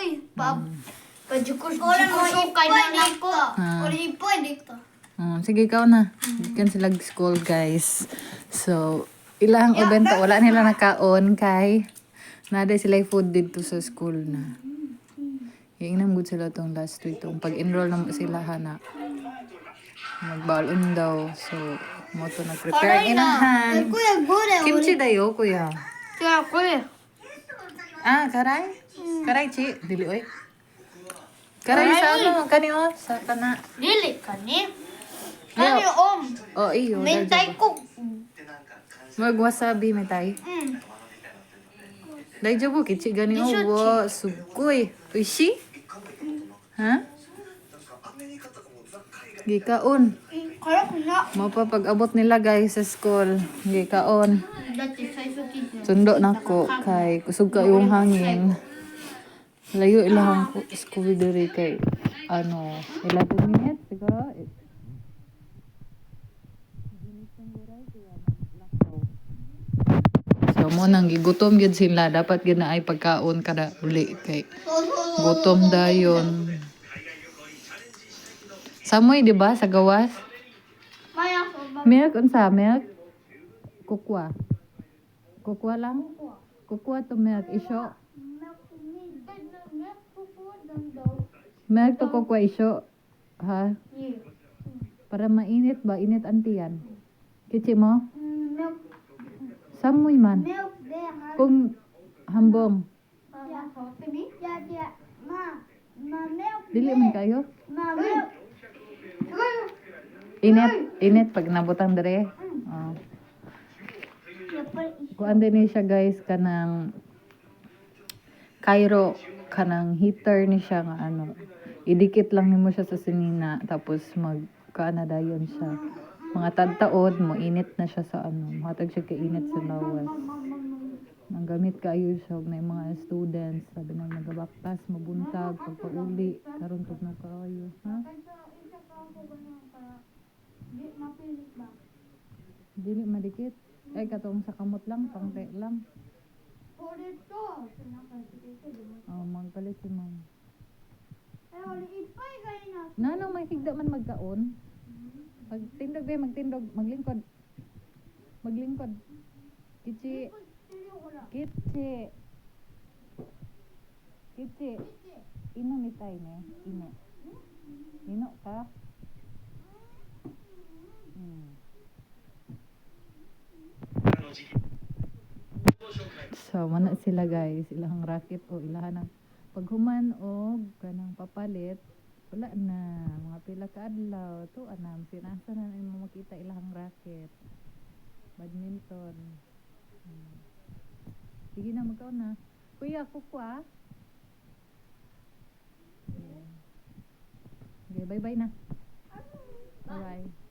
Uy, pajukus-jukus kay na ko. Uli po, dito. Sige, ikaw na. Kan sila school, guys. So, ilang evento, wala nila nakaon kay nada sila food dito sa school na. Iinam good sila tong last week. Tong pag-enroll na sila, hana. Magbalon daw. So, mo to nag-prepare inahan. Kuya, gure. Kimchi dayo, kuya. Kuya, kuya. Karay? Karay, chi. Dili, oy. Karay sa ano? Kanyo? Sa kana. Dili ka ni. Ayaw. Kani Iyo. Mentay ko. Mag-wasabi, metay. Dahil jabo, kichi gani. Wow, sugoy. Uishi? Ha? Gikaon. Kaya ko na. Mapapag-abot nila guys sa school. Gikaon. Dati sa isukid. Sundo na ko kay kusog ka yung hangin. Layo ilang school diri kay 11 minutes siguro. So mo nang gigutom gyud sila, dapat gyud na ay pagkaon kada uli kay gutom dayon. Samoy di ba sa gawas? Maya ko ba? Milk unsa milk? Kukwa. Kukwa lang? Kukwa to milk isyo. Milk to kukwa isyo. Ha? Para mainit ba? Init antiyan. Kichi mo? Samoy man. Milk there. Kung hambong. Milk. Dili man kayo? Milk. Init pag nabutang dere. Oh. Kuan din siya guys kanang Cairo kanang heater ni siya nga idikit lang nimo siya sa sinina tapos magkaana dayon siya. Mga tadtaod mo init na siya sa hatag siya kay init sa lawas. Nang gamit kaayo siya og may mga students sabi nang nagabaktas mabuntag pagpauli karon tugnaw kaayo, ha? Dili madikit. Ay katong sa kamot lang, pangte lang. Magpalit si ma'am. Nanong may higda man magkaon? Magtindog ba, magtindog, maglingkod. Maglingkod. Kichi. Kichi. Kichi. Ino ni tay ne? Ino. Ino ka? So, mana sila guys, ilahang racket o ilahan ng paghuman o kanang papalit, wala na, mga pila ka adlaw, to anam, sinasa na mo makita ilahang racket, badminton. Sige na, magkaw na. Kuya, kukwa. Okay, bye-bye na. Bye-bye.